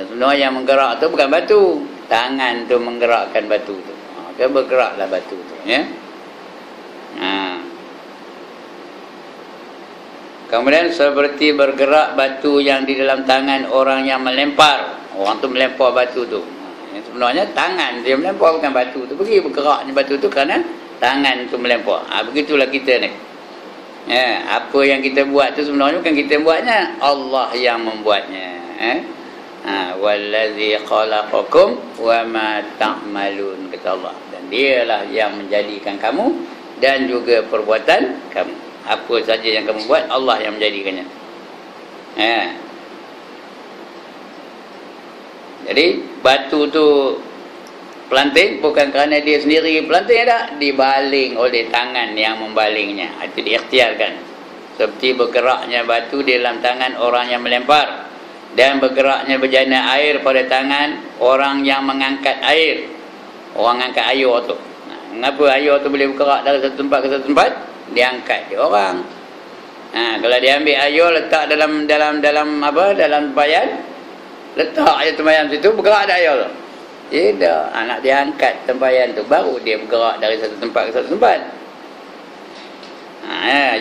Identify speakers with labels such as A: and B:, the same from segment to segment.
A: Sebenarnya yang menggerak tu bukan batu, tangan tu menggerakkan batu tu. Dia bergeraklah batu tu, ya. Kemudian seperti bergerak batu yang di dalam tangan orang yang melempar. Orang tu melempar batu tu. Sebenarnya tangan dia melempar, bukan batu tu. Pergi bergeraknya batu tu kerana tangan tu melempar. Begitulah kita ni. Ya, apa yang kita buat tu sebenarnya bukan kita buatnya, Allah yang membuatnya. Wallazi khalaqakum wa ma ta'malun, kata Allah. Dan dialah yang menjadikan kamu dan juga perbuatan kamu. Apa saja yang kamu buat, Allah yang menjadikannya. Jadi batu tu pelanting bukan kerana dia sendiri pelanting, tak, dibaling oleh tangan yang membalingnya. Itu diikhtiarkan. Seperti bergeraknya batu di dalam tangan orang yang melempar, dan bergeraknya bejana air pada tangan orang yang mengangkat air. Orang angkat air tu. Mengapa air tu boleh bergerak dari satu tempat ke satu tempat? Diangkat dia orang. Kalau dia ambil air letak dalam tempayan, letak air tempayan situ, bergerak dah air tu. Tidak, nak diangkat tempayan tu baru dia bergerak dari satu tempat ke satu tempat.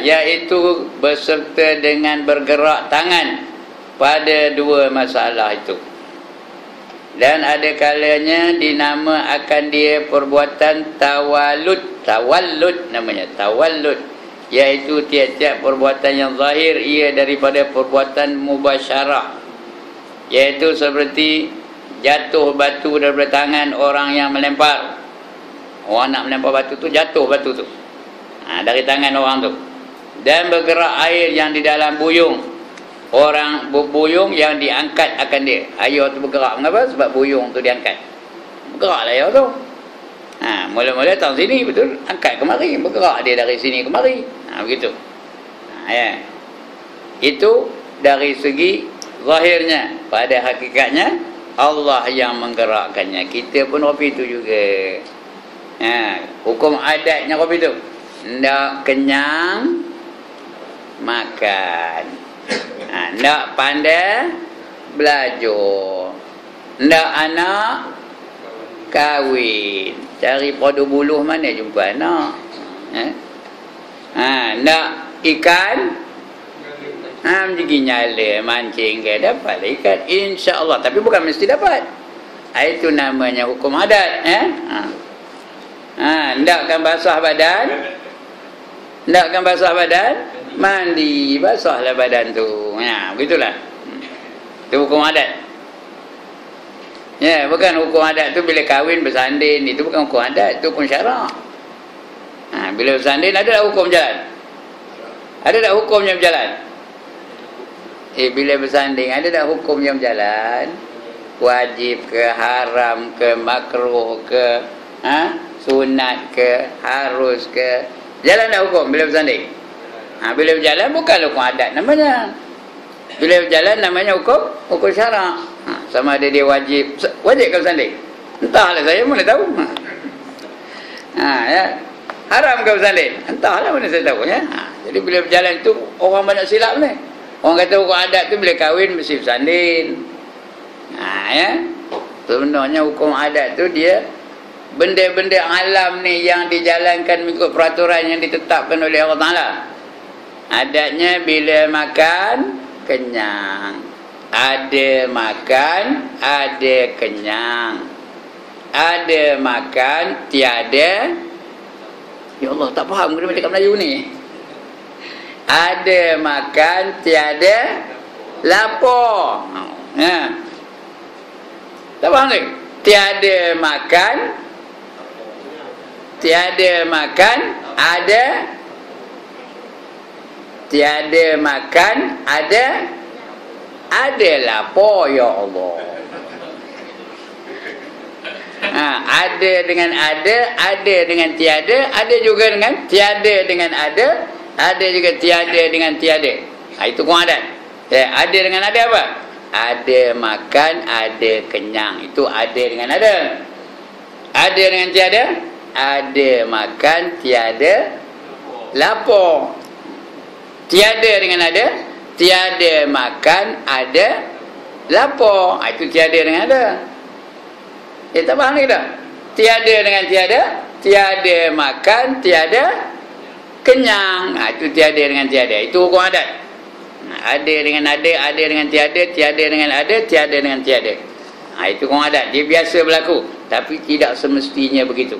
A: Iaitu berserta dengan bergerak tangan pada dua masalah itu. Dan ada kalanya dinama akan dia perbuatan tawallud namanya, tawallud, iaitu tiap-tiap perbuatan yang zahir ia daripada perbuatan mubasyarah, iaitu seperti jatuh batu daripada tangan orang yang melempar. Orang nak melempar batu tu, jatuh batu tu dari tangan orang tu. Dan bergerak air yang di dalam buyung, orang berbuyung yang diangkat akan dia. Air tu bergerak. Mengapa? Sebab buyung tu diangkat. Bergeraklah air tu. Mula-mula tahun sini betul, angkat kemari, bergerak dia dari sini kemari. Begitu. Itu dari segi zahirnya. Pada hakikatnya Allah yang menggerakkannya. Kita pun kopi itu juga. Hukum adatnya kopi itu, ndak kenyang makan. Ndak pandai belajar, ndak anak kahwin. Cari podo buluh mana jumpa anak. Ndak ikan, pergi nyala mancing ke, dapat ikan insya-Allah, tapi bukan mesti dapat. Itu namanya hukum adat. Ndakkan basah badan, ndakkan basah badan, mandi, basahlah badan tu. Begitulah. Itu hukum adat. Bukan hukum adat tu bila kahwin bersanding, itu bukan hukum adat, itu hukum syarak. Bila bersanding ada tak hukum berjalan? Ada tak hukumnya berjalan? Bila bersanding ada tak hukumnya berjalan? Wajib ke, haram ke, makruh ke, sunat ke, harus ke? Jalan tak hukum bila bersanding? Bila berjalan bukan hukum adat namanya. Bila berjalan namanya hukum syarak. Sama ada dia wajib ke bersanding? Entahlah, saya mana tahu. Haram ke bersanding? Entahlah, mana saya tahu. Jadi bila berjalan tu orang banyak silap ni. Orang kata hukum adat tu bila kahwin mesti bersanding. Sebenarnya hukum adat tu dia benda-benda alam ni yang dijalankan mengikut peraturan yang ditetapkan oleh Allah Ta'ala. Adatnya bila makan kenyang, ada makan, ada kenyang, ada makan, tiada. Ya Allah, tak faham kena cakap Melayu ni. Ada makan, tiada lapar. Tak faham ni? Tiada makan, ada. Tiada makan, ada lapar. Ya Allah. Ada dengan ada dengan tiada, ada juga dengan tiada dengan ada juga tiada dengan tiada. Itu hukum adat. Ada dengan ada apa? Ada makan, ada kenyang. Itu ada dengan ada. Ada dengan tiada, ada makan, tiada lapar. Tiada dengan ada, tiada makan, ada lapar. Itu tiada dengan ada. Tak faham lagi tak? Tiada dengan tiada, tiada makan, tiada kenyang. Itu tiada dengan tiada. Itu hukum adat. Ada dengan ada dengan tiada, tiada dengan ada, tiada dengan tiada. Itu hukum adat. Dia biasa berlaku, tapi tidak semestinya begitu.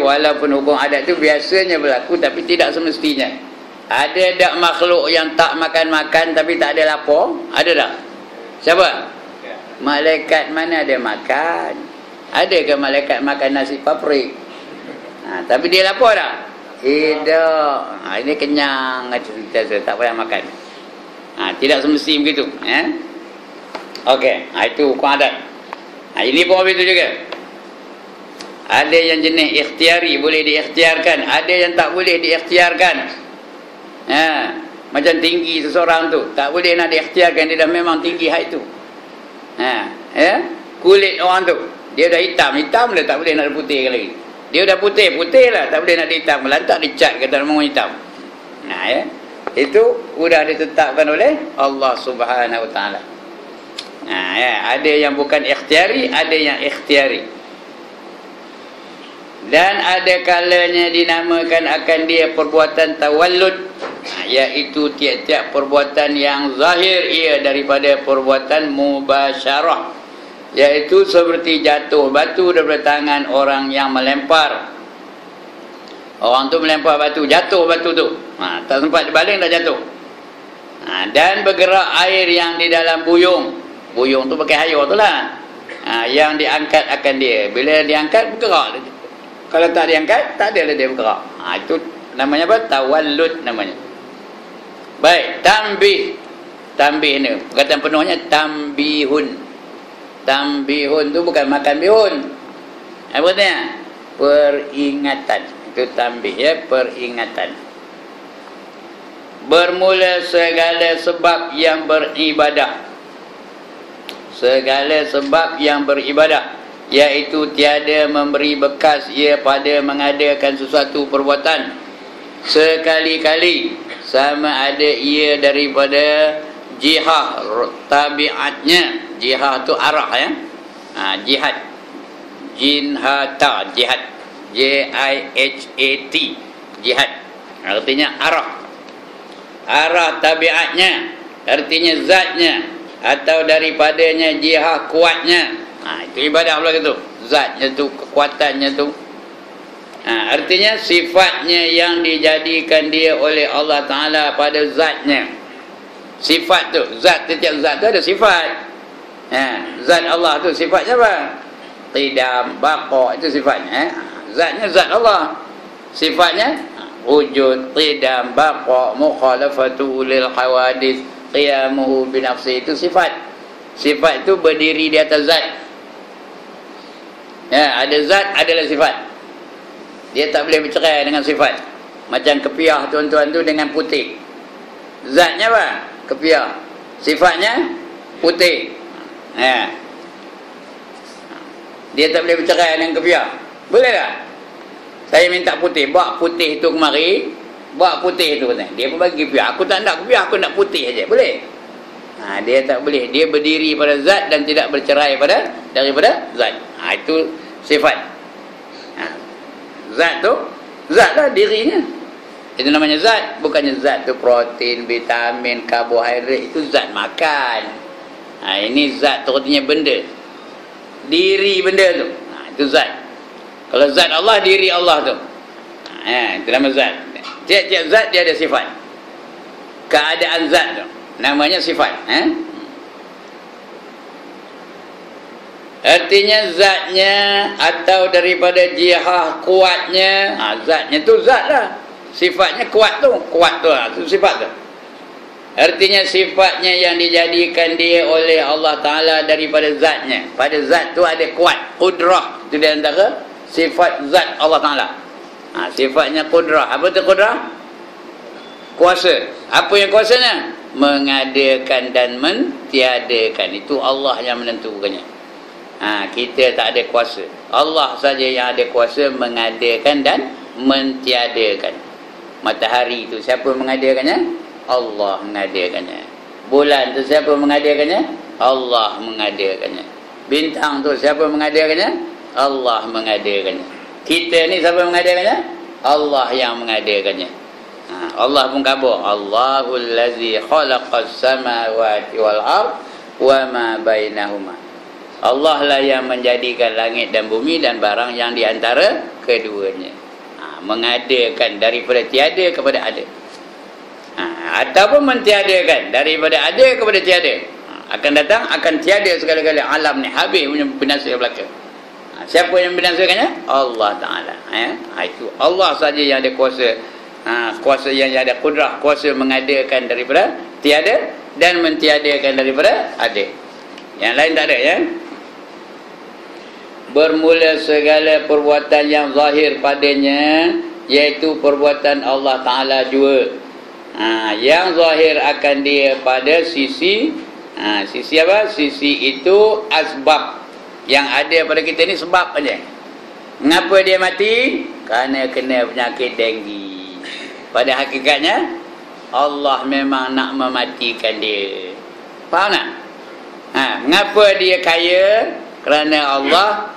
A: Walaupun hukum adat itu biasanya berlaku, tapi tidak semestinya. Ada tak makhluk yang tak makan-makan tapi tak ada lapar? Ada tak? Siapa? Malaikat mana ada makan? Ada ke malaikat makan nasi paprik? Tapi dia lapar tak? Tidak. Ini kenyang, tak payah makan. Tidak semesti begitu. Okey, itu hukum adat. Ini pun begitu juga. Ada yang jenis ikhtiari, boleh diikhtiarkan. Ada yang tak boleh diikhtiarkan. Macam tinggi seseorang tu, tak boleh nak diikhtiarkan. Dia dah memang tinggi height tu. Kulit orang tu, dia dah hitam dah, tak boleh nak putihkan lagi. Dia dah putih lah, tak boleh nak dihitam. Lantak dicat kata memang hitam. Itu sudah ditetapkan oleh Allah Subhanahu Wa Taala. Ada yang bukan ikhtiari, ada yang ikhtiari. Dan ada kalanya dinamakan akan dia perbuatan tawallud, iaitu tiap-tiap perbuatan yang zahir ia daripada perbuatan mubasyarah, iaitu seperti jatuh batu daripada tangan orang yang melempar. Orang tu melempar batu, jatuh batu tu, tak sempat dibaling dah jatuh. Dan bergerak air yang di dalam buyung. Buyung tu pakai air tu lah. Yang diangkat akan dia. Bila diangkat bergerak. Kalau tak diangkat, tak ada lah dia bergerak. Itu namanya apa? Tawallud namanya. Baik, tambih. Tambih ni, perkataan penuhnya tambihun. Tambihun tu bukan makan bihun. Apa artinya? Peringatan. Itu tambih, peringatan. Bermula segala sebab yang beribadah. Segala sebab yang beribadah, iaitu tiada memberi bekas ia pada mengadakan sesuatu perbuatan sekali-kali, sama ada ia daripada jihah tabiatnya. Jihah tu arah jihad, jinhata, jihad, J-I-H-A-T, jihad artinya arah tabiatnya artinya zatnya, atau daripadanya jihah kuatnya. Itu ibadah pula gitu. Zatnya tu, kekuatannya tu. Artinya sifatnya yang dijadikan dia oleh Allah Ta'ala pada zatnya. Sifat tu, zat, setiap zat tu ada sifat. Zat Allah tu sifatnya apa? Qidam, baqa, itu sifatnya. Zatnya zat Allah. Sifatnya wujud, qidam, baqa, mukhalafatu lil hawadith, qiyamuhu binafsi. Itu sifat. Sifat itu berdiri di atas zat. Ada zat, adalah sifat. Dia tak boleh bercerai dengan sifat. Macam kepiah tuan-tuan tu dengan putih. Zatnya apa? Kepiah. Sifatnya putih. Dia tak boleh bercerai dengan kepiah. Boleh tak? Saya minta putih, bawa putih tu kemari, bawa putih tu katanya. Dia pun bagi kepiah. Aku tak nak kepiah, aku nak putih aja. Boleh? Dia tak boleh. Dia berdiri pada zat dan tidak bercerai daripada zat. Itu sifat. Zat tu, zat lah dirinya. Itu namanya zat. Bukannya zat tu protein, vitamin, karbohidrat. Itu zat makan. Ini zat tu artinya benda. Diri benda tu. Itu zat. Kalau zat Allah, diri Allah tu. Itu nama zat. Tiap-tiap zat dia ada sifat. Keadaan zat tu namanya sifat. Artinya zatnya atau daripada jihah kuatnya. Zatnya tu zat lah. Sifatnya kuat tu. Kuat tu lah. Itu sifat tu. Artinya sifatnya yang dijadikan dia oleh Allah Ta'ala daripada zatnya. Pada zat tu ada kuat. Qudrah. Itu di antara sifat zat Allah Ta'ala. Sifatnya qudrah. Apa tu qudrah? Kuasa. Apa yang kuasanya? Mengadakan dan mentiadakan. Itu Allah yang menentukannya. Kita tak ada kuasa. Allah saja yang ada kuasa mengadakan dan mentiadakan. Matahari itu siapa mengadakannya? Allah mengadakannya. Bulan tu siapa mengadakannya? Allah mengadakannya. Bintang tu siapa mengadakannya? Allah mengadakannya. Kita ni siapa mengadakannya? Allah yang mengadakannya. Allah pun khabar, Allahul ladzi khalaqas samawati wal ard wa ma bainahuma. Allah lah yang menjadikan langit dan bumi dan barang yang di antara keduanya. Mengadakan daripada tiada kepada ada. Ataupun mentiadakan daripada ada kepada tiada. Akan datang, akan tiada segala-gala alam ni, habis punya binasa belaka. Siapa yang binasakannya? Allah Ta'ala. Itu Allah saja yang ada kuasa. Kuasa yang ada kudrah, kuasa mengadakan daripada tiada dan mentiadakan daripada ada. Yang lain tak ada, ya. Bermula segala perbuatan yang zahir padanya, iaitu perbuatan Allah Ta'ala jua. Yang zahir akan dia pada sisi sisi apa? Sisi itu asbab. Yang ada pada kita ni sebab aja. Mengapa dia mati? Kerana kena penyakit denggi. Pada hakikatnya Allah memang nak mematikan dia. Faham tak? Mengapa dia kaya? Kerana Allah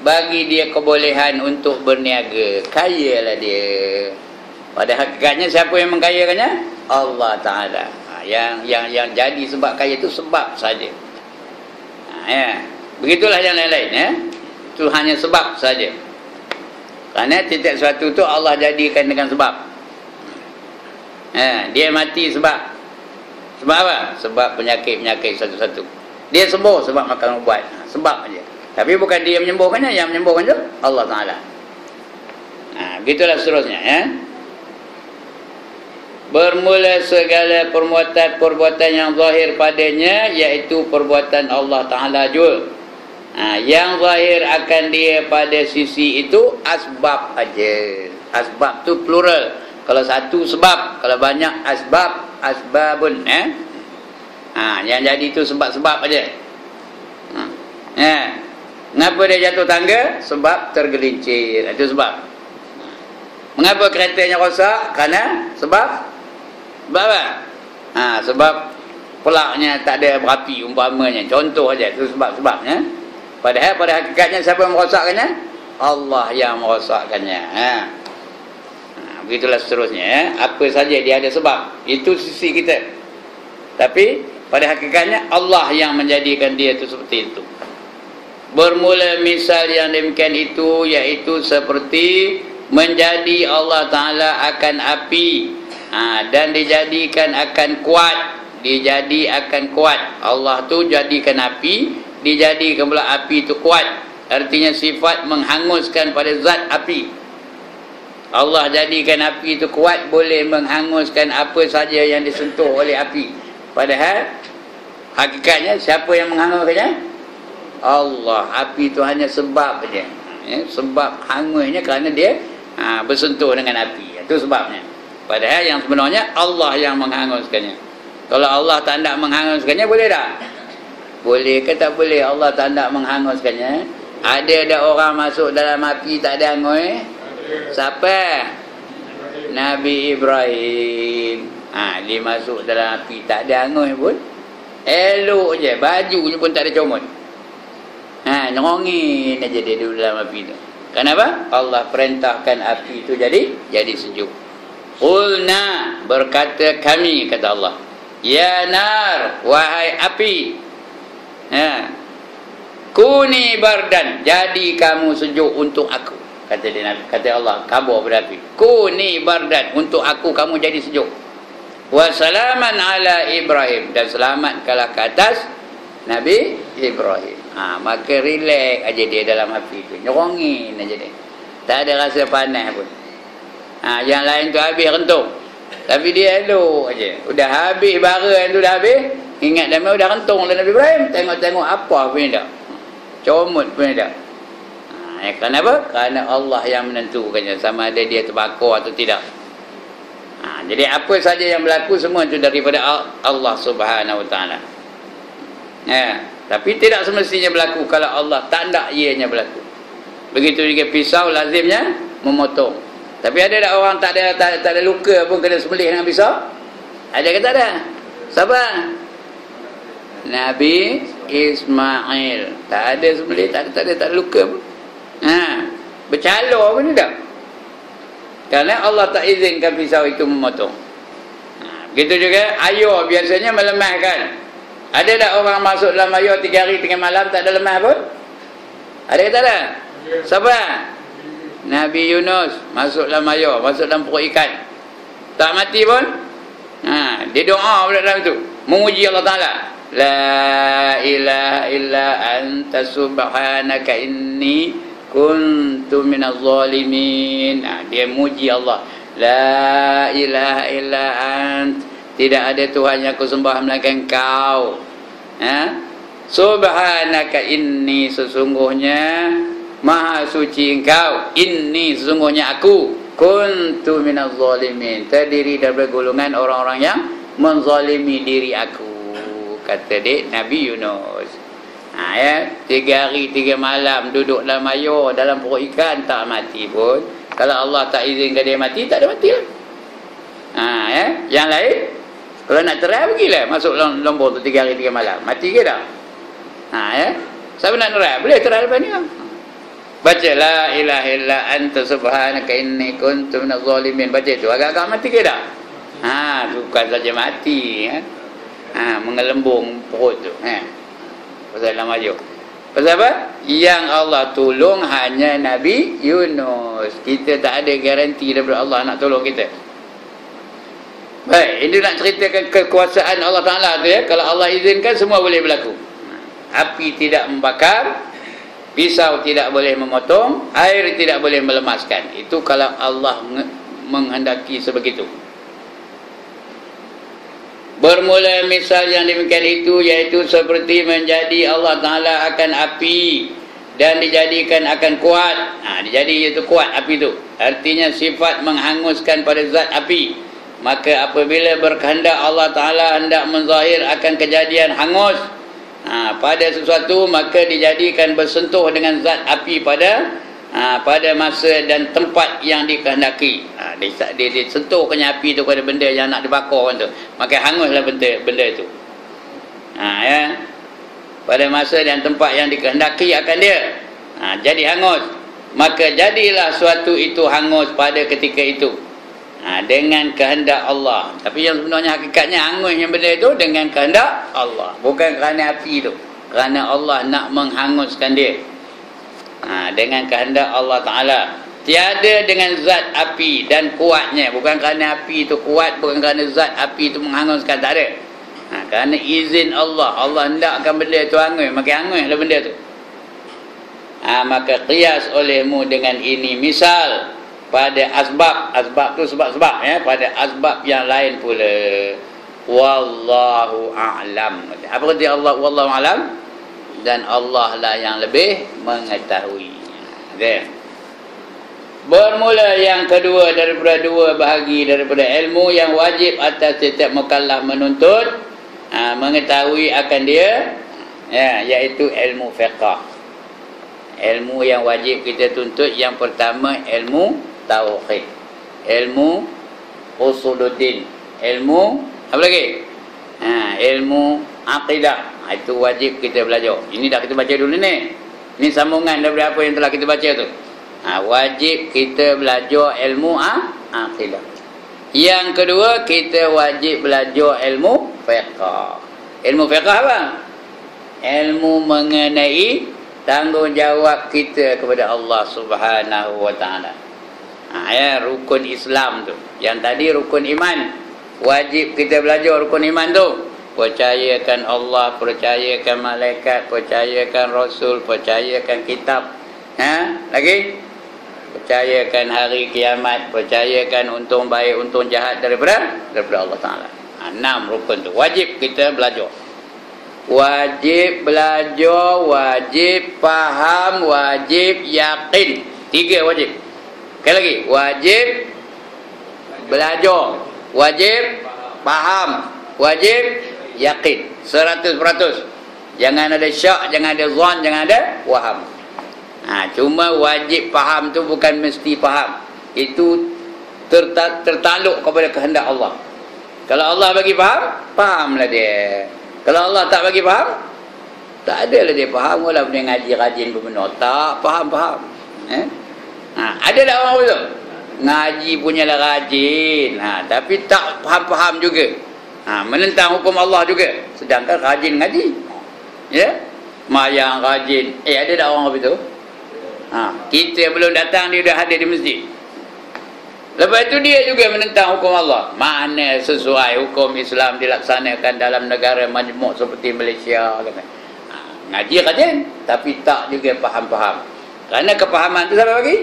A: bagi dia kebolehan untuk berniaga. Kayalah dia. Pada hakikatnya siapa yang mengkayakannya? Allah Ta'ala. Yang jadi sebab kaya itu sebab saja. Begitulah yang lain-lain, ya. Itu hanya sebab saja. Kerana tiap sesuatu tu Allah jadikan dengan sebab. Dia mati sebab apa? Sebab penyakit-penyakit satu-satu. Dia sembuh sebab makan ubat. Sebab aja. Tapi bukan dia menyembuhkannya, yang menyembuhkan itu Allah Ta'ala. Begitulah seterusnya, ya. Bermula segala perbuatan yang zahir padanya, iaitu perbuatan Allah Ta'ala juga. Yang zahir akan dia pada sisi itu asbab aja. Asbab tu plural. Kalau satu sebab, kalau banyak asbab, asbabun, yang jadi itu sebab-sebab aja. Mengapa dia jatuh tangga? Sebab tergelincir. Itu sebab. Mengapa keretanya rosak? Kerana sebab apa? Sebab pelaknya tak ada berapi umpamanya. Contoh aja, itu sebab-sebabnya. Padahal pada hakikatnya siapa yang merosakkannya? Allah yang merosakkannya. Begitulah seterusnya, ya. Apa saja dia ada sebab. Itu sisi kita. Tapi pada hakikatnya Allah yang menjadikan dia itu seperti itu. Bermula misal yang demikian itu, iaitu seperti menjadi Allah Ta'ala akan api, dan dijadikan akan kuat. Akan kuat. Allah tu jadikan api, dijadikan pula api itu kuat. Artinya sifat menghanguskan pada zat api. Allah jadikan api itu kuat, boleh menghanguskan apa saja yang disentuh oleh api. Padahal hakikatnya siapa yang menghanguskannya? Allah. Api itu hanya sebab saja. Sebab hangusnya kerana dia bersentuh dengan api. Itu sebabnya. Padahal yang sebenarnya Allah yang menghanguskannya. Kalau Allah tak nak menghanguskannya, boleh tak? Boleh ke tak boleh Allah tak nak menghanguskannya? Ada orang masuk dalam api tak ada hangus? Siapa? Nabi Ibrahim. Dia masuk dalam api tak ada hangus pun. Elok je, bajunya pun tak ada comot. Nyongin aja dia duduk dalam api tu. Kenapa? Allah perintahkan api itu jadi sejuk. Qulna, berkata kami, kata Allah, ya nar, wahai api, kuni bardan, jadi kamu sejuk untuk aku. Kata Allah, khabar pada api, kuni bardan, untuk aku kamu jadi sejuk. Wa salaman ala Ibrahim, dan selamatkanlah ke atas Nabi Ibrahim. Maka relax aja dia dalam api tu, nyerongin aja dia, tak ada rasa panas pun. Yang lain tu habis rentung, tapi dia elok aja. Udah habis bara tu, dah habis, ingat dah udah rentung oleh Nabi Ibrahim. Tengok-tengok apa pun tak, comot pun tak. Kenapa? Kerana Allah yang menentukannya, sama ada dia terbakar atau tidak. Jadi apa saja yang berlaku semua itu daripada Allah Subhanahu Wa Taala. Tapi tidak semestinya berlaku kalau Allah tak nak ianya berlaku. Begitu juga pisau lazimnya memotong. Tapi ada tak orang tak ada luka pun kena sembelih dengan pisau? Ada ke tak ada? Siapa? Nabi Ismail. Tak ada sembelih, tak ada luka pun. Bercalor pun tak. Kerana Allah tak izinkan pisau itu memotong. Begitu juga ayur biasanya melemahkan. Ada tak orang masuk dalam ayur 3 hari 3 malam tak ada lemah pun? Ada ke tak ada? Siapa? Nabi Yunus masuk dalam ayur, masuk dalam perut ikan. Tak mati pun? Dia doa pada dalam tu, memuji Allah Ta'ala. La ilaha illa anta subhanaka inni kuntu minaz zalimin. Dia muji Allah. La ilaha illa ant, tidak ada Tuhan yang aku sembah melainkan Kau. Subhanaka inni, sesungguhnya maha suci Engkau. Inni, sesungguhnya aku, kuntu minaz zalimin, terdiri dari golongan orang-orang yang menzalimi diri aku, kata Nabi Yunus. 3 hari 3 malam duduk dalam ayur, dalam perut ikan, tak mati pun. Kalau Allah tak izinkan dia mati, tak ada mati lah. Yang lain, kalau nak terai, pergilah masuk lombor tu 3 hari 3 malam. Mati ke tak? Siapa nak terai? Boleh terai lepas ni lah. Baca la ilaha illa anta subhanaka inni kuntu minaz zalimin. Baca tu agak-agak mati ke tak? Bukan saja mati, mengelembung perut tu. Pasal dalam ayur. Pasal apa? Yang Allah tolong hanya Nabi Yunus. Kita tak ada garanti daripada Allah nak tolong kita. Baik, ini nak ceritakan kekuasaan Allah Ta'ala tu ya. Kalau Allah izinkan, semua boleh berlaku. Api tidak membakar, pisau tidak boleh memotong, air tidak boleh melemaskan. Itu kalau Allah menghendaki sebegitu. Bermula misal yang demikian itu, iaitu seperti menjadi Allah Ta'ala akan api dan dijadikan akan kuat. Dijadi iaitu kuat api itu. Artinya sifat menghanguskan pada zat api. Maka apabila berkehendak Allah Ta'ala hendak menzahir akan kejadian hangus pada sesuatu, maka dijadikan bersentuh dengan zat api pada masa dan tempat yang dikehendaki. Dia sentuhkannya api itu pada benda yang nak dibakar tu, maka hanguslah benda itu. Pada masa dan tempat yang dikehendaki akan dia jadi hangus. Maka jadilah suatu itu hangus pada ketika itu dengan kehendak Allah. Tapi yang sebenarnya hakikatnya hangusnya benda itu dengan kehendak Allah, bukan kerana api itu, kerana Allah nak menghanguskan dia. Dengan kehendak Allah Ta'ala. Tiada dengan zat api dan kuatnya, bukan kerana api itu kuat, bukan kerana zat api itu menghanguskan, tak ada. Kerana izin Allah. Allah hendakkan benda itu hangus, maka hanguslah benda itu. Maka qiyas olehmu dengan ini misal pada asbab tu sebab-sebab ya, pada asbab yang lain pula. Wallahu a'lam. Apa kata Allah? Wallahu a'lam. Dan Allah lah yang lebih mengetahui. Bermula yang kedua daripada 2 bahagi daripada ilmu yang wajib atas setiap mukallaf menuntut, mengetahui akan dia, iaitu ilmu fiqh. Ilmu yang wajib kita tuntut, yang pertama ilmu tauhid, ilmu usuluddin, ilmu apa lagi? Ilmu akidah. Itu wajib kita belajar. Ini dah kita baca dulu ni. Ini sambungan daripada apa yang telah kita baca tu. Wajib kita belajar ilmu akidah. Yang kedua, kita wajib belajar ilmu fiqh. Ilmu fiqh apa? Ilmu mengenai tanggungjawab kita kepada Allah Subhanahu wa Ta'ala. Rukun Islam tu. Yang tadi rukun iman. Wajib kita belajar rukun iman tu. Percayakan Allah, percayakan malaikat, percayakan Rasul, percayakan kitab. Lagi? Percayakan hari kiamat, percayakan untung baik, untung jahat daripada Allah Ta'ala. 6 rukun tu. Wajib kita belajar. Wajib belajar, wajib faham, wajib yakin. 3 wajib. Sekali lagi. Wajib belajar, wajib faham, wajib yakin 100%. Jangan ada syak, jangan ada zon, jangan ada waham. Cuma wajib faham tu bukan mesti faham. Itu tertakluk kepada kehendak Allah. Kalau Allah bagi faham, fahamlah dia. Kalau Allah tak bagi faham, tak adalah dia faham. Walaupun dia ngaji rajin benar, tak faham. Ada tak orang betul? Ngaji punyalah rajin, tapi tak faham juga. Menentang hukum Allah juga. Sedangkan rajin ngaji, ya, mayang rajin. Ada tak orang betul? Kita belum datang, dia dah hadir di masjid. Lepas itu dia juga menentang hukum Allah. Mana sesuai hukum Islam dilaksanakan dalam negara majmuk seperti Malaysia. Ngaji rajin, tapi tak juga faham-faham. Kerana kefahaman itu siapa bagi?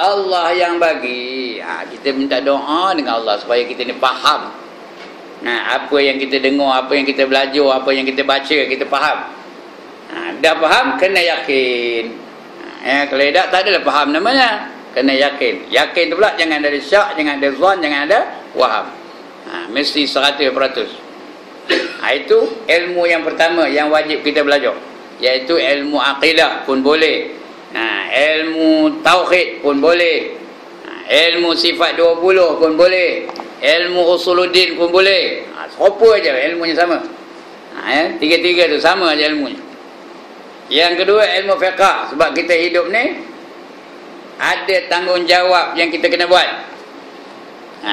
A: Allah yang bagi. Kita minta doa dengan Allah supaya kita ni faham. Apa yang kita dengar, apa yang kita belajar, apa yang kita baca, kita faham. Dah faham, kena yakin. Kalau tak adalah faham namanya. Kena yakin. Yakin tu pula jangan ada syak, jangan ada zon, jangan ada waham. Mesti 100%. Itu ilmu yang pertama yang wajib kita belajar, iaitu ilmu akidah pun boleh. Ilmu tauhid pun boleh. Ilmu sifat 20 pun boleh. Ilmu usuluddin pun boleh. Serupa aja ilmunya sama. Tiga-tiga tu sama aja ilmunya. Yang kedua ilmu fiqh, sebab kita hidup ni ada tanggungjawab yang kita kena buat.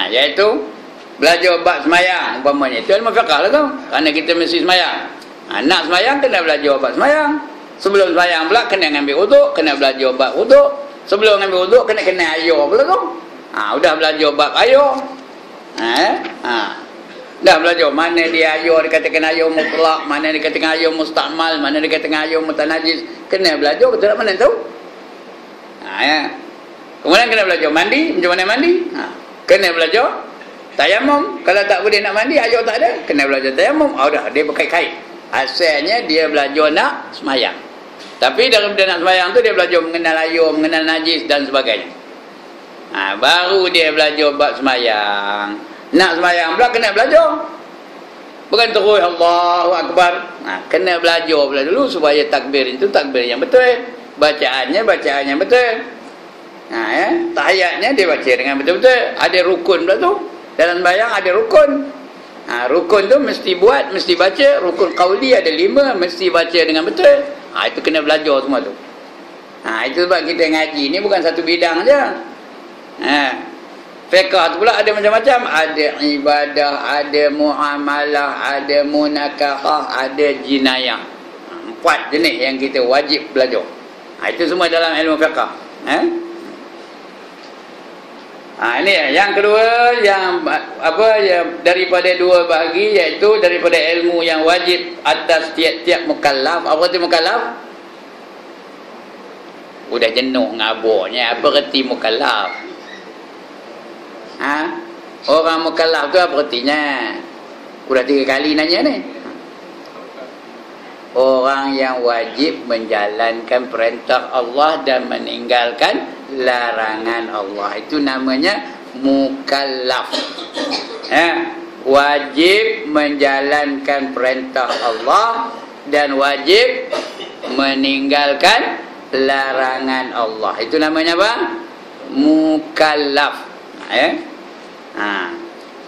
A: Iaitu belajar bab semayang umpamanya. Itu ilmu fiqh lah tu. Kerana kita mesti semayang. Nak semayang kena belajar bab semayang. Sebelum semayang pula kena ambil wuduk, kena belajar bab wuduk. Sebelum ambil wuduk kena air pula tu. Udah belajar bab air. Dah belajar mana dia air dikatakan air mutlak, mana dikatakan air mustakmal, mana dikatakan air mutanajis. Kena belajar, betul tak mana tahu? Kemudian kena belajar mandi, macam mana mandi. Kena belajar tayamum. Kalau tak boleh nak mandi, air tak ada, kena belajar tayamum. Dah dia berkait-kait. Asalnya dia belajar nak semayang, tapi daripada nak semayang tu dia belajar mengenal air, mengenal najis dan sebagainya. Baru dia belajar bab semayang. Nak semayang pula kena belajar. Bukan terus Allahu Akbar. Kena belajar pula dulu supaya takbir itu takbir yang betul. Bacaannya yang betul. Tahiyatnya dia baca dengan betul-betul. Ada rukun pula tu. Dalam bayang ada rukun. Rukun tu mesti buat, mesti baca. Rukun qauli ada 5, mesti baca dengan betul. Itu kena belajar semua tu. Itu sebab kita ngaji ni bukan satu bidang je. Fiqh tu pula ada macam-macam. Ada ibadah, ada muamalah, ada munakahah, ada jinayah. 4 jenis yang kita wajib belajar. Itu semua dalam ilmu fiqh. Ini yang kedua, yang daripada 2 bahagi, iaitu daripada ilmu yang wajib atas tiap-tiap mukallaf. Apa arti mukallaf? Udah jenuh ngaburnya. Apa arti mukallaf? Orang mukallaf tu apa artinya? Udah 3 kali nanya ni. Orang yang wajib menjalankan perintah Allah dan meninggalkan larangan Allah. Itu namanya mukallaf. Wajib menjalankan perintah Allah dan wajib meninggalkan larangan Allah. Itu namanya apa? Mukallaf.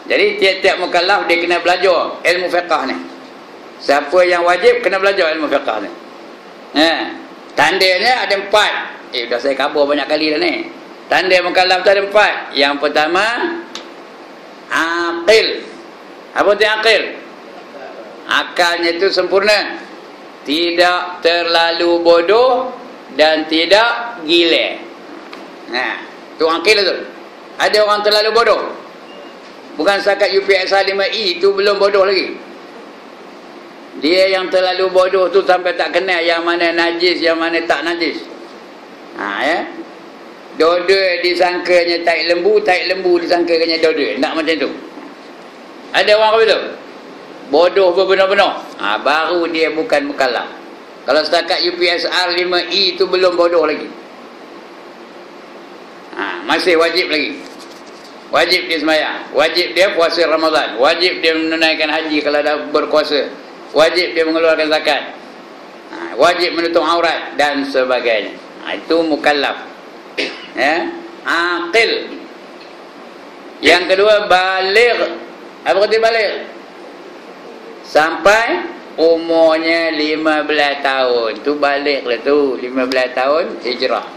A: Jadi tiap-tiap mukallaf dia kena belajar ilmu fiqh ni. Siapa yang wajib kena belajar ilmu fiqh ni. Tandanya ada 4. Dah saya kabur banyak kali dah ni. Tanda mukallaf tu ada 4. Yang pertama, aqil. Apa tu aqil? Akalnya itu sempurna. Tidak terlalu bodoh dan tidak gila. Tu aqil tu. Ada orang terlalu bodoh. Bukan setakat UPSR 5E itu belum bodoh lagi. Dia yang terlalu bodoh tu sampai tak kenal yang mana najis, yang mana tak najis. Dodo disangkanya taik lembu disangkanya dodo. Tak macam tu. Ada orang kata betul? Bodoh benar-benar. Baru dia bukan mukallaf. Kalau setakat UPSR 5E itu belum bodoh lagi. Masih wajib lagi. Wajib dia sembahyang, wajib dia puasa Ramadan, wajib dia menunaikan haji kalau dah berkuasa, wajib dia mengeluarkan zakat, wajib menutup aurat dan sebagainya. Itu mukallaf. Aqil. Yang kedua, baligh. Apa kata balik? Sampai umurnya 15 tahun. Tu baliklah tu. 15 tahun hijrah.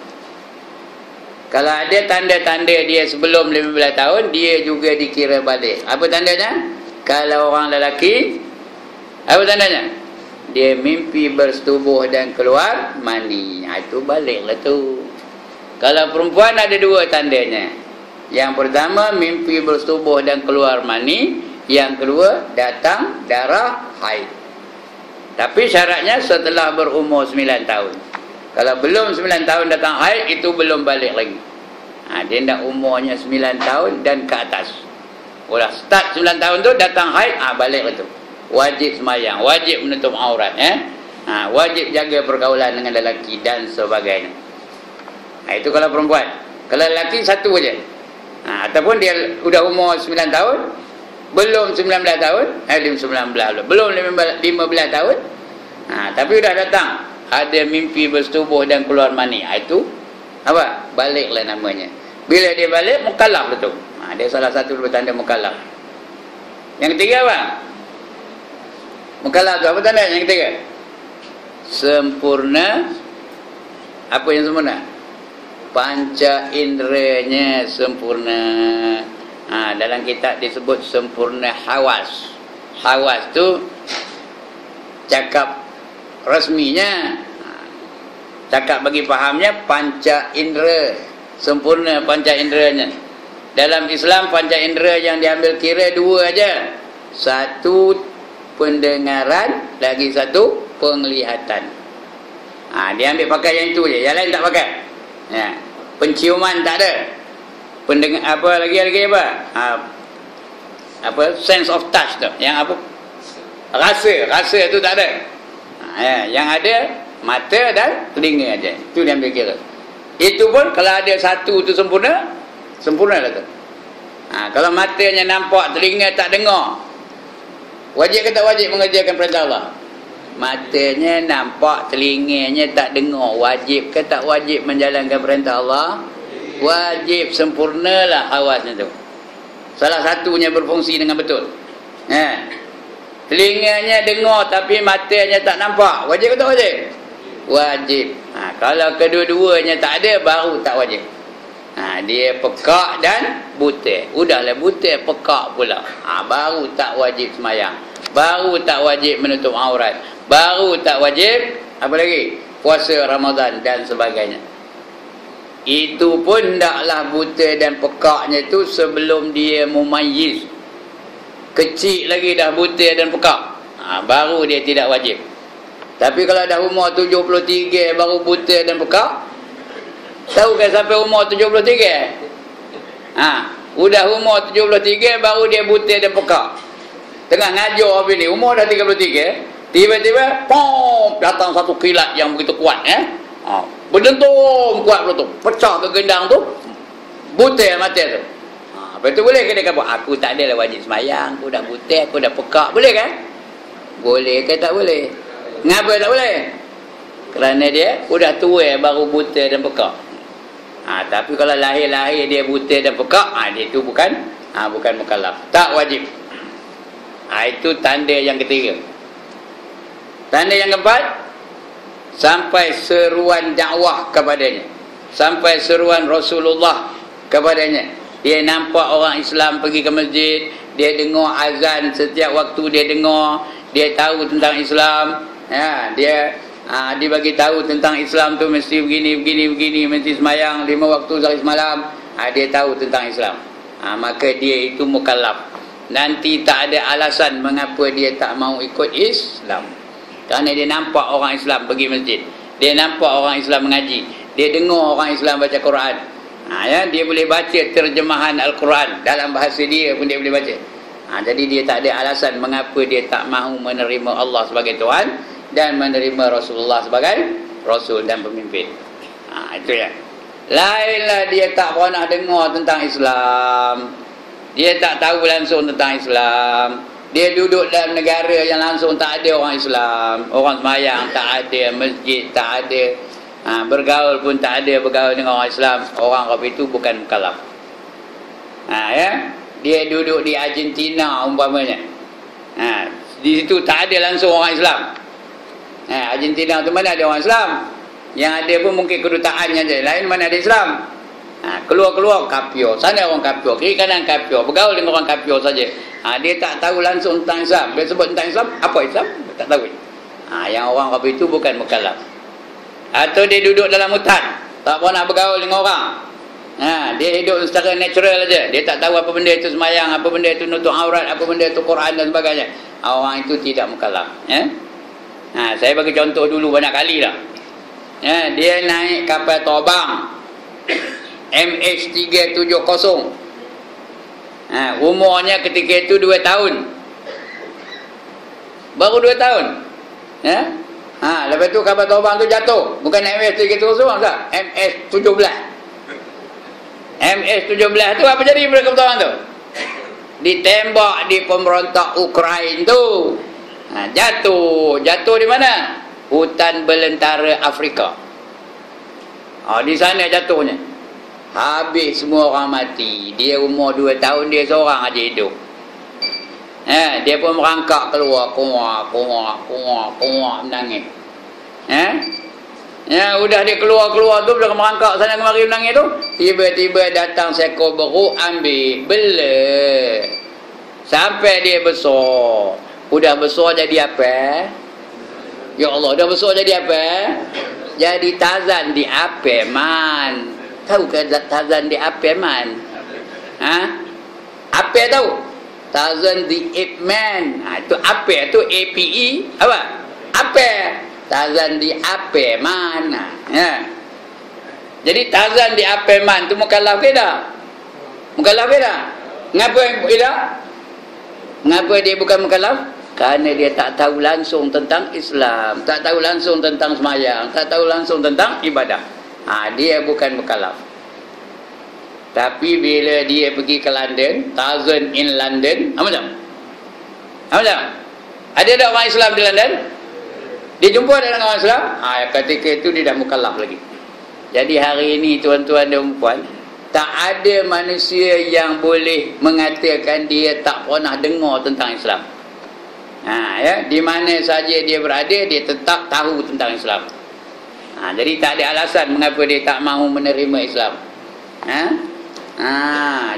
A: Kalau ada tanda-tanda dia sebelum 15 tahun, dia juga dikira balik. Apa tandanya? Kalau orang lelaki, apa tandanya? Dia mimpi bersetubuh dan keluar mani. Itu baliklah tu. Kalau perempuan ada dua tandanya. Yang pertama, mimpi bersetubuh dan keluar mani. Yang kedua, datang darah haid. Tapi syaratnya setelah berumur 9 tahun. Kalau belum 9 tahun datang haid, itu belum balik lagi. Dia nak umurnya 9 tahun dan ke atas. Udah start 9 tahun tu datang haid, baliklah tu. Wajib semayang, wajib menutup aurat, wajib jaga pergaulan dengan lelaki dan sebagainya. Itu kalau perempuan. Kalau lelaki satu aja. Ataupun dia udah umur 9 tahun, belum 19 tahun, 19 belum 15 tahun, tapi udah datang ada mimpi bersetubuh dan keluar mani. Itu apa? Baliklah namanya. Bila dia balik, mukallaf betul. Dia salah satu tanda mukallaf. Yang ketiga apa? Mukallaf tu apa tanda yang ketiga? Sempurna. Apa yang sempurna? Panca inderanya sempurna. Dalam kitab disebut sempurna hawas. Hawas tu cakap resminya, cakap bagi fahamnya panca indera, sempurna panca inderanya. Dalam Islam panca indera yang diambil kira dua aja. Satu pendengaran, lagi satu penglihatan. Dia ambil pakai yang itu je, yang lain tak pakai. Penciuman tak ada. Pendengar apa lagi apa sense of touch tu, yang apa rasa tu tak ada. Yang ada mata dan telinga aja. Itu dia ambil kira. Itu pun kalau ada satu tu sempurna, sempurnalah tu. Kalau matanya nampak, telinga tak dengar, wajib ke tak wajib mengerjakan perintah Allah? Matanya nampak, telinganya tak dengar, wajib ke tak wajib menjalankan perintah Allah? Wajib. Sempurnalah hawasnya tu. Salah satunya berfungsi dengan betul. Telinganya dengar tapi matanya tak nampak, wajib ke tak wajib? Wajib. Kalau kedua-duanya tak ada, baru tak wajib. Dia pekak dan buta. Udahlah buta, pekak pula, baru tak wajib semayang, baru tak wajib menutup aurat, baru tak wajib apa lagi? Puasa Ramadan dan sebagainya. Itu pun taklah buta dan pekaknya tu sebelum dia mumayyiz. Kecil lagi dah buta dan pekak, baru dia tidak wajib. Tapi kalau dah umur 73 baru buta dan pekak, tahu kan sampai umur 73? Udah umur 73 baru dia buta dan pekak. Tengah ngajar habis ni, umur dah 33, tiba-tiba pom, datang satu kilat yang begitu kuat, berdentum kuat betul, pecah ke gendang tu, buta mata tu. Lepas tu boleh ke dia kata, aku tak adalah wajib semayang, aku dah buta, aku dah pekak. Boleh kan? Boleh ke tak boleh? Ngapa tak boleh? Kerana dia udah tua baru buta dan pekak. Tapi kalau lahir-lahir dia buta dan pekak, dia tu bukan mukallaf, tak wajib. Itu tanda yang ketiga. Tanda yang keempat, sampai seruan dakwah kepadanya, sampai seruan Rasulullah kepadanya. Dia nampak orang Islam pergi ke masjid, dia dengar azan setiap waktu, dia dengar, dia tahu tentang Islam, dia bagi tahu tentang Islam tu mesti begini, mesti semayang 5 waktu sehari semalam. Dia tahu tentang Islam, maka dia itu mukallaf. Nanti tak ada alasan mengapa dia tak mau ikut Islam. Kerana dia nampak orang Islam pergi masjid, dia nampak orang Islam mengaji, dia dengar orang Islam baca Quran. Dia boleh baca terjemahan Al-Quran dalam bahasa dia pun dia boleh baca. Jadi dia tak ada alasan mengapa dia tak mahu menerima Allah sebagai Tuhan dan menerima Rasulullah sebagai Rasul dan pemimpin. Itu ya. Lainlah dia tak pernah dengar tentang Islam, dia tak tahu langsung tentang Islam, dia duduk dalam negara yang langsung tak ada orang Islam, orang semayang tak ada, masjid tak ada, bergaul pun tak ada, bergaul dengan orang Islam, orang kafir itu bukan mukallaf. dia duduk di Argentina umpamanya. Di situ tak ada langsung orang Islam. Argentina tu mana ada orang Islam? Yang ada pun mungkin kedutaannya je. Lain mana ada Islam. Keluar-keluar kafir. Sana orang kafir, kiri kanan kafir. Bergaul dengan orang kafir saja. Dia tak tahu langsung tentang Islam. Dia sebut tentang Islam, apa Islam? Dia tak tahu. Yang orang kafir itu bukan mukallaf. Atau dia duduk dalam hutan, tak pernah bergaul dengan orang. Dia hidup secara natural saja. Dia tak tahu apa benda itu semayang, apa benda itu nutup aurat, apa benda itu Quran dan sebagainya. Orang itu tidak mukallaf. Saya bagi contoh dulu banyak kali dah. Dia naik kapal terbang MH370. Umurnya ketika itu 2 tahun. Baru 2 tahun. Lepas tu kapal terbang tu jatuh. Bukan MH370 tak? MH17. MH17 tu apa jadi pada kapal terbang tu? Ditembak di pemberontak Ukraina tu. Jatuh di mana? Hutan belantara Afrika. Di sana jatuhnya. Habis semua orang mati. Dia umur 2 tahun, dia seorang aja hidup. Dia pun merangkak keluar, kuak menangis. Udah dia keluar tu, bila merangkak sana kemari menangis tu, tiba-tiba datang seekor beruk, ambil bela sampai dia besar. Udah besar jadi apa? Ya Allah, dah besar jadi apa? Jadi Tarzan di Apeman. Tahu ke Tarzan di Apeman? Apa tahu? Tarzan di Ape Man. Itu apa? Itu APE apa? Apa? Tarzan di Apeman. Jadi Tarzan di Apeman tu mukallaf ke tak? Mukallaf ke tak? Ngapa tidak? Ngapa dia bukan mukallaf? Kerana dia tak tahu langsung tentang Islam, tak tahu langsung tentang semayang, tak tahu langsung tentang ibadah. Dia bukan mukallaf. Tapi bila dia pergi ke London, Tarzan in London, apa macam? Ada tak orang Islam di London? Dia jumpa dengan orang Islam? Ketika itu dia dah mukallaf lagi. Jadi hari ini tuan-tuan dan puan, tak ada manusia yang boleh mengatakan dia tak pernah dengar tentang Islam. Di mana saja dia berada, dia tetap tahu tentang Islam. Jadi tak ada alasan mengapa dia tak mahu menerima Islam.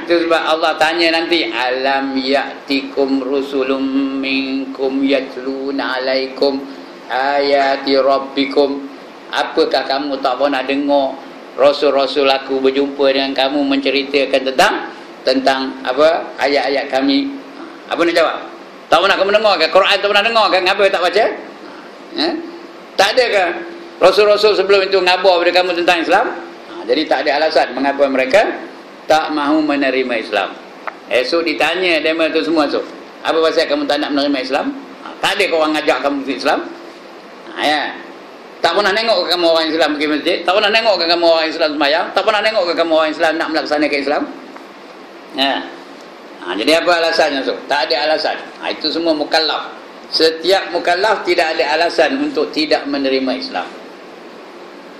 A: Itu sebab Allah tanya nanti, alam ya'tikum rusulun minkum yatluna alaikum ayati rabbikum. Apakah kamu tak pernah dengar rasul-rasul aku berjumpa dengan kamu menceritakan tentang apa ayat-ayat kami? Apa nak jawab? Tak pernah kamu dengar ke? Quran tak pernah dengar ke? Ngapa tak baca? Tak ada ke? Rasul-rasul sebelum itu ngabar kepada kamu tentang Islam? Jadi tak ada alasan mengapa mereka tak mahu menerima Islam. Esok ditanya demo tu semua tu. Apa pasal kamu tak nak menerima Islam? Tak ada orang ngajak kamu ke Islam? Tak pernah nengok ke kamu orang Islam pergi masjid? Tak pernah nengok ke kamu orang Islam sembahyang? Tak pernah nengok ke kamu orang Islam nak melaksanakan Islam? Jadi apa alasannya tu? Tak ada alasan. Itu semua mukallaf. Setiap mukallaf tidak ada alasan untuk tidak menerima Islam.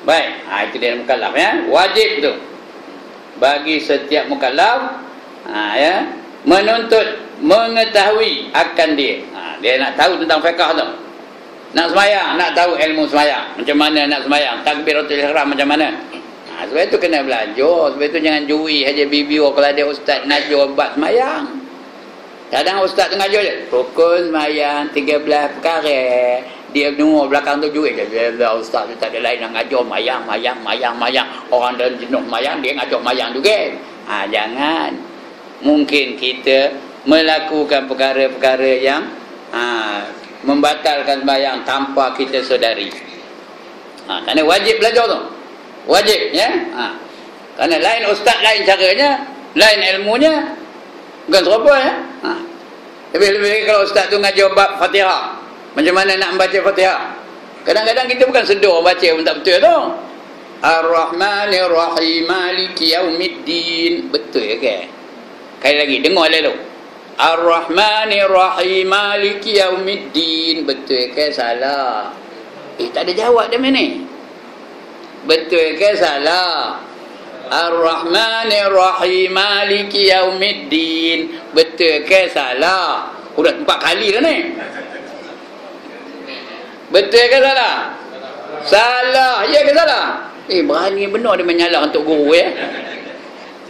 A: Baik, itu dia mukallaf wajib tu bagi setiap mukallaf menuntut, mengetahui akan dia. Dia nak tahu tentang fiqh tu. Nak sembahyang, nak tahu ilmu sembahyang. Macam mana nak sembahyang? Takbiratul ihram macam mana? Sebab itu kena belajar. Sebab itu jangan juri saja bibir kalau ada ustaz ngajar bab sembahyang. Kadang ustaz tu ngajar je. Rukun sembahyang 13 perkara. Dia dengar belakang tu juri je. Bila ustaz tu tak ada lain nak ngajar mayang. Orang dalam jenuh mayang, dia ngajar mayang juga. Jangan. Mungkin kita melakukan perkara-perkara yang membatalkan sembahyang tanpa kita sedari. Kerana wajib belajar tu. Wajib kerana lain ustaz, lain caranya, lain ilmunya, bukan serupa Lebih-lebih kalau ustaz tu ngajar bab Fatihah, macam mana nak membaca Fatihah. Kadang-kadang kita bukan sedar baca pun tak betul tu. Ar-Rahmanir Rahim Maliki Yaumiddin. Betul ke? Kali lagi dengar dulu. Ar-Rahmanir Rahim Maliki Yaumiddin. Betul ke salah? Tak ada jawab dia ni. Betul ke salah? Ar-Rahmanir Rahim Maliki Yaumiddin. Betul ke salah? Udah 4 kali dah ni. Betul ke salah? Salah. Ya ke salah? Berani benar dia menyalah untuk guru ya.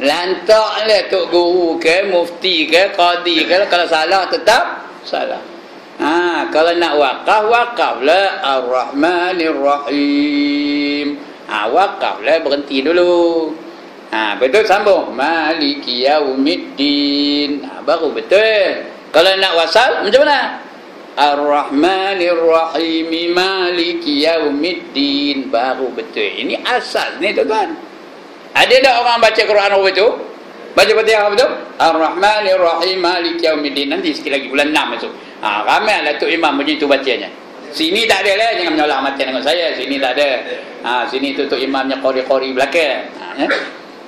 A: Lantaklah tok guru ke, mufti ke, qadi ke, kalau salah tetap salah. Kalau nak wakaflah Ar-Rahmanir Rahim. Wakaflah, berhenti dulu. Betul, sambung Maliki Yaumiddin. Baru betul. Kalau nak wasal macam mana? Ar-Rahmanir Rahim Maliki Yaumiddin. Baru betul. Ini asas ni tuan-tuan. Ada tak orang baca Quran apa tu? Baca Fatihah apa tu? Ar-Rahmanir Rahim Maliki Yaumiddin. Nanti sikit lagi bulan 6 esok. Ramai lah Tok Imam begitu bacanya. Sini tak ada lah, jangan menyolah macam dengan saya. Sini tak ada. Sini tu Tok Imamnya qori-qori belakang.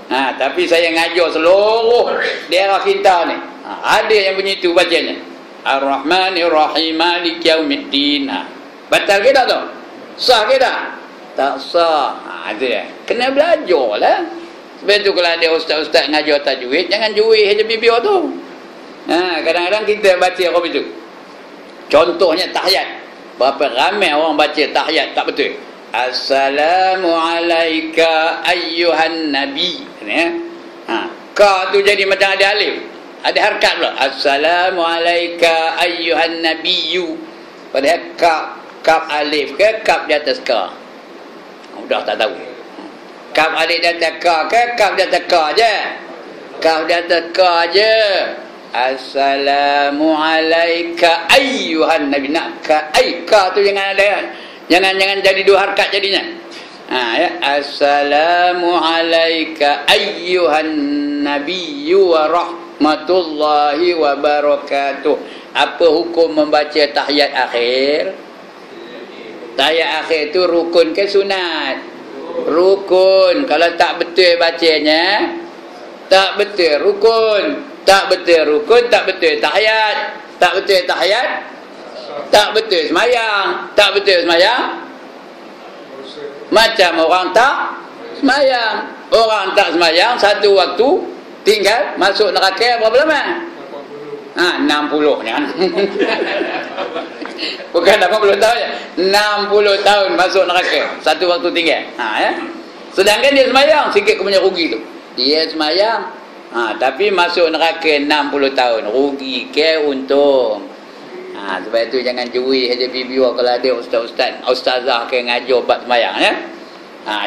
A: Tapi saya ngajar seluruh daerah kita ni. Ada yang begitu bacanya. Ar-Rahmanir Rahim Maliki Yaumiddin. Batal ke tak tu? Sah ke tak? Tak sah. Ada ya. Kena belajar lah. Sebab tu kalau ada ustaz-ustaz ngajar tajwid, jangan juih aja bibir tu. Kadang-kadang kita baca apa itu. Contohnya tahiyat. Berapa ramai orang baca tahiyat tak betul. Assalamualaika ayyuhan nabi. Ka tu jadi macam ada alif. Ada harakat pula. Assalamualaika ayyuhan nabiyyu. Padahal kaf alif ke kaf di atas ka. Dah tak tahu. Kaf alif di atas ka ke kaf di atas ka je? Kaf di atas ka je. Assalamualaika ayyuhan nabi. Nak ka tu jangan ada. Jangan jadi 2 harakat jadinya. Ya. Assalamualaika ayyuhan nabiyyu wa rahmatullahi wa barakatuh. Apa hukum membaca tahiyat akhir? Tahiyat akhir tu rukun ke sunat? Rukun. Kalau tak betul bacanya, tak betul rukun. Tak betul rukun, tak betul tahiyat. Tak betul tahiyat, tak betul semayang. Tak betul semayang, macam orang tak semayang. Orang tak semayang, satu waktu tinggal masuk neraka berapa lama? 60 ni kan. Bukan 80 tahun je. 60 tahun masuk neraka, satu waktu tinggal. Ya. Sedangkan dia semayang, sikit kemudian rugi tu. Dia semayang, tapi masuk neraka 60 tahun. Rugi ke untung? Sebab itu jangan juih aja video kalau ada ustazah ke ngajar bab semayang ya.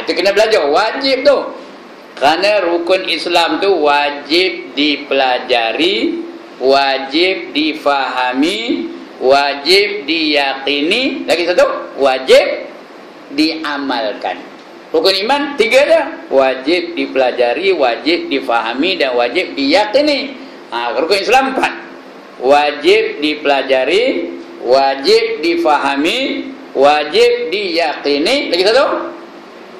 A: Itu kena belajar, wajib tu. Kerana rukun Islam tu wajib dipelajari, wajib difahami, wajib diyakini, lagi satu wajib diamalkan. Rukun iman 3 je. Wajib dipelajari, wajib difahami dan wajib diyakini. Rukun Islam 4. Wajib dipelajari, wajib difahami, wajib diyakini, lagi satu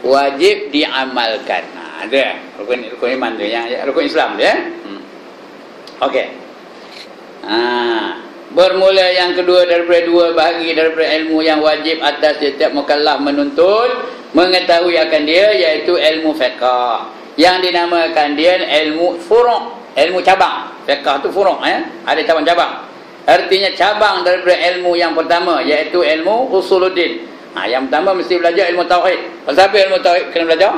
A: wajib diamalkan. Ada rukun iman tu yang rukun Islam tu ya. Okey. Bermula yang kedua daripada 2 bahagi daripada ilmu yang wajib atas setiap mukallaf menuntut, mengetahui akan dia, iaitu ilmu fiqh yang dinamakan dia ilmu furu', ilmu cabang. Fiqh tu furu' ya, ada cabang-cabang. Artinya cabang daripada ilmu yang pertama, iaitu ilmu usuluddin. Yang pertama mesti belajar ilmu tauhid. Pasal apa ilmu tauhid kena belajar?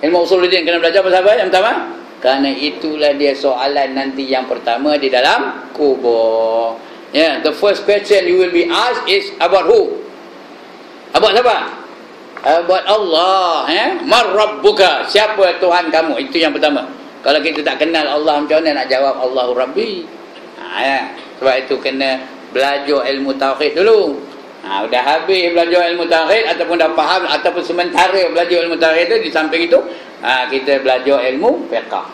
A: Ilmu usuluddin kena belajar pasal apa yang pertama? Kerana itulah dia soalan nanti yang pertama di dalam kubur. The first question you will be asked is about who? About siapa? About Allah. Man rabbuka? Siapa Tuhan kamu? Itu yang pertama. Kalau kita tak kenal Allah, macam mana nak jawab Allahu Rabbi? Sebab itu kena belajar ilmu tauhid dulu. Dah habis belajar ilmu tauhid ataupun dah faham ataupun sementara belajar ilmu tauhid itu, di samping itu kita belajar ilmu fiqh.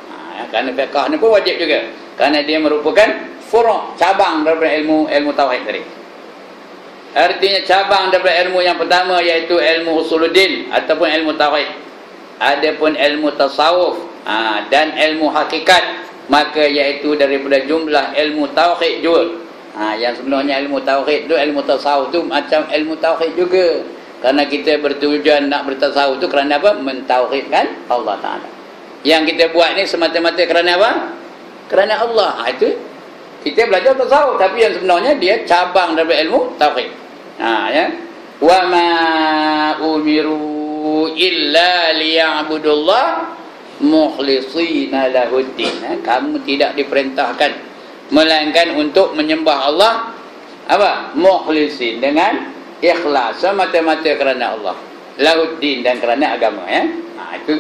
A: Kerana fiqh ni pun wajib juga. Kerana dia merupakan furu', cabang daripada ilmu tauhid tadi. Artinya cabang daripada ilmu yang pertama iaitu ilmu usuluddin ataupun ilmu tauhid. Adapun ilmu tasawuf dan ilmu hakikat, maka iaitu daripada jumlah ilmu tauhid juga. Yang sebenarnya ilmu tauhid tu, ilmu tasawuf tu macam ilmu tauhid juga. Kerana kita bertujuan nak bertasawuf tu kerana apa? Mentauhidkan Allah Ta'ala. Yang kita buat ni semata-mata kerana apa? Kerana Allah. Itu kita belajar tasawuf, tapi yang sebenarnya dia cabang daripada ilmu tauhid. Ya. Wa ma umiru illa liya'budullah mukhlishina lahuddin. Kamu tidak diperintahkan melainkan untuk menyembah Allah apa? Mukhlisin, dengan ikhlas semata-mata kerana Allah. Lahuddin, dan kerana agama, ya. Itu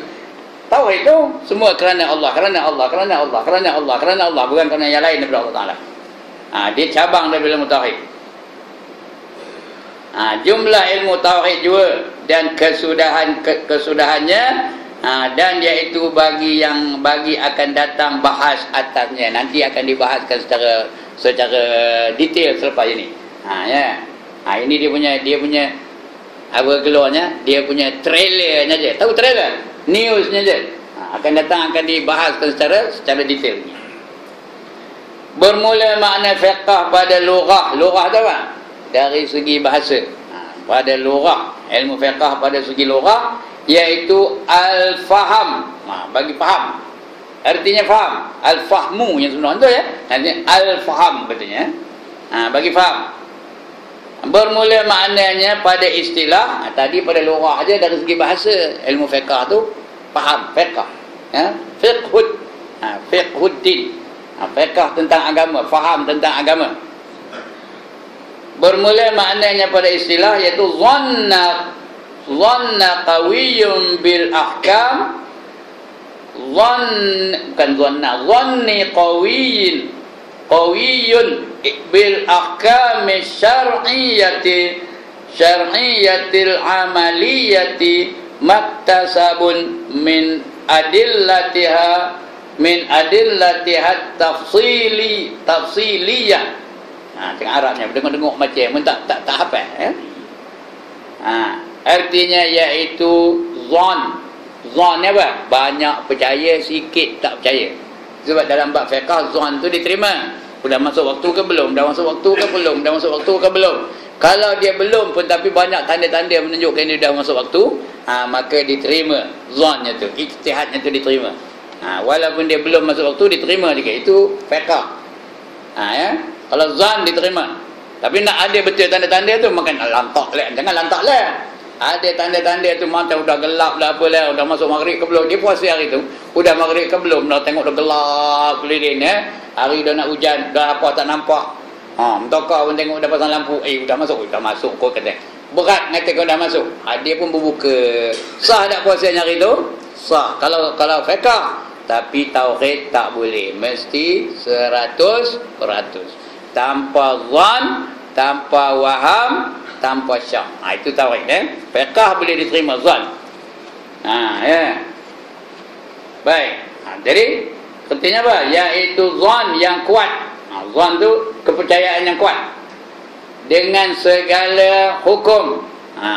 A: tauhid tu semua kerana Allah, kerana Allah, kerana Allah, kerana Allah, kerana Allah, bukan kerana yang lain daripada Allah Taala. Dia cabang daripada ilmu tauhid. Jumlah ilmu tauhid juga dan kesudahannya, dan iaitu bagi akan datang bahas atasnya, nanti akan dibahaskan secara detail selepas ini. Ya. Ini dia punya apa gelarnya, dia punya trailernya je. Tahu trailer? Newsnya je. Akan datang, akan dibahaskan secara detail. Bermula makna fiqh pada lughah. Lughah tu apa? Dari segi bahasa. Pada lughah, ilmu fiqh pada segi lughah, iaitu al-faham. Bagi faham. Artinya faham. Al-fahmu yang sebenar tu, ya. Artinya al-faham katanya. Bagi faham. Bermula maknanya pada istilah, tadi pada lughah aja, dari segi bahasa. Ilmu fiqh tu faham, fiqh, ya, fiqhud, fiqhuddin, fiqh tentang agama, faham tentang agama. Bermula maknanya pada istilah, iaitu dhanna qawiyyun bil ahkam, dhanni qawiyyun bil ahkam syar'iyyatil amaliyati maktasabun min adillatiha tafsiliyah. Tengok Arabnya, dengar-dengar macam pun tak hafal, ya. Artinya iaitu zon ni apa? Banyak percaya, sikit tak percaya. Sebab dalam bab fiqh, zon tu diterima. Dah masuk waktu ke belum? Dah masuk waktu ke belum? Dah masuk waktu ke belum? Kalau dia belum pun, tapi banyak tanda-tanda menunjukkan dia dah masuk waktu, maka diterima zonnya tu, ijtihadnya tu diterima. Walaupun dia belum masuk waktu, diterima juga. Itu fiqh. Ya. Kalau zon diterima. Tapi nak ada betul tanda-tanda tu, maka lantak lah. Jangan lantak lah. Ada tanda-tanda tu macam dah gelap dah apa lah, dah masuk maghrib ke belum. Dia puasa hari tu, udah maghrib ke belum, dah tengok dah gelap keliling, ya. Hari dah nak hujan, dah apa tak nampak. Mentokar pun tengok dah pasang lampu, dah masuk kau kata. Berat ngata kau dah masuk. Dia pun berbuka. Sah tak puasanya hari tu? Sah. Kalau fiqh, tapi tauhid tak boleh. Mesti 100%. Tanpa zan, tanpa waham, tanpa syak. Itu tauhid, ya. Fiqh boleh diterima zan. Ya. Baik. Jadi artinya apa? Iaitu zan yang kuat. Zan tu kepercayaan yang kuat dengan segala hukum.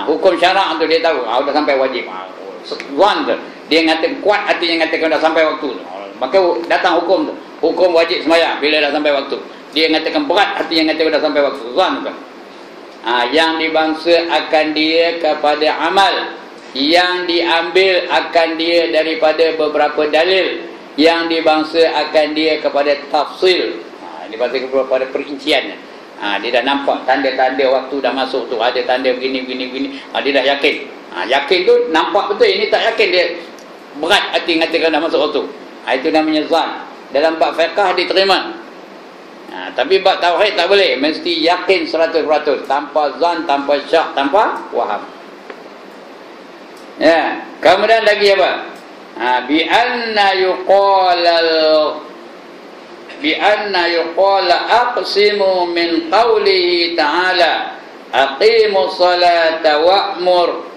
A: Hukum syarak tu dia tahu. Dah sampai wajib. Zan tu dia ngata kuat, artinya ngatakan dah sampai waktu. Maka datang hukum tu. Hukum wajib sembahyang bila dah sampai waktu. Dia ngatakan berat, artinya ngatakan dah sampai waktu. Zan tu. Yang dibangsa akan dia kepada amal, yang diambil akan dia daripada beberapa dalil, yang dibangsa akan dia kepada tafsil, dibangsa kepada perinciannya. Dia dah nampak tanda-tanda waktu dah masuk tu, ada tanda begini, dia dah yakin. Yakin tu nampak betul, ini tak yakin, dia berat hati ngatakan dah masuk waktu. Itu namanya zan. Dalam bab fiqh diterima. Tapi bab tauhid tak boleh, mesti yakin 100%, tanpa zan, tanpa syak, tanpa waham. Ya, kemudian lagi apa? Bi anna yuqala aqsimu min qawlihi ta'ala aqimu salata wa'mur.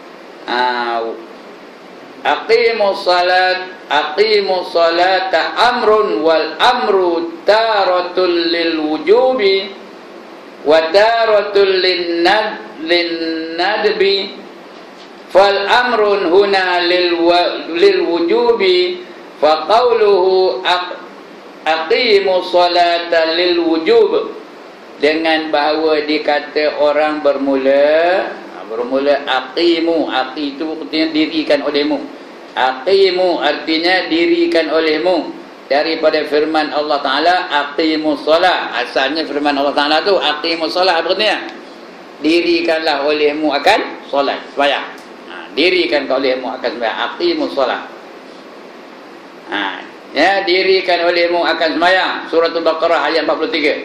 A: Aqimu salata amrun wal amru taratul lil wujubi wa taratul lin nadbi, fal amrun huna lil wujubi fa qawluhu aqimu salata lil wujub, dengan bahawa dikata orang bermula aqimu, aqi itu artinya dirikan olehmu. Aqimu artinya dirikan olehmu, daripada firman Allah Ta'ala aqimus solat. Asalnya firman Allah Ta'ala tu aqimus solat, artinya dirikanlah olehmu akan solat, sembahyang. Dirikan olehmu akan sembahyang, aqimus solat. Ya, dirikan olehmu akan sembahyang. Surah Al-Baqarah ayat 43.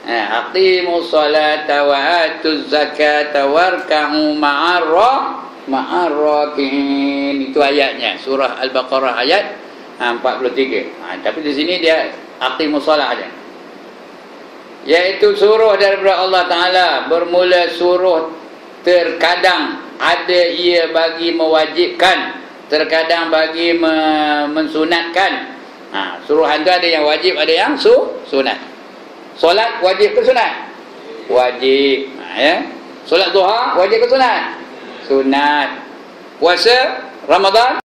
A: Aqimus solata wa atuz zakata warka'u ma'arrakin. Itu ayatnya, surah Al-Baqarah ayat 43. Tapi di sini dia aqimus solat aja. Iaitu suruh daripada Allah Ta'ala. Bermula suruh terkadang ada ia bagi mewajibkan, terkadang bagi mensunatkan. Suruhan tu ada yang wajib, ada yang sunat. Solat wajib ke sunat? Wajib. Ya. Solat duha wajib ke sunat? Sunat. Puasa Ramadan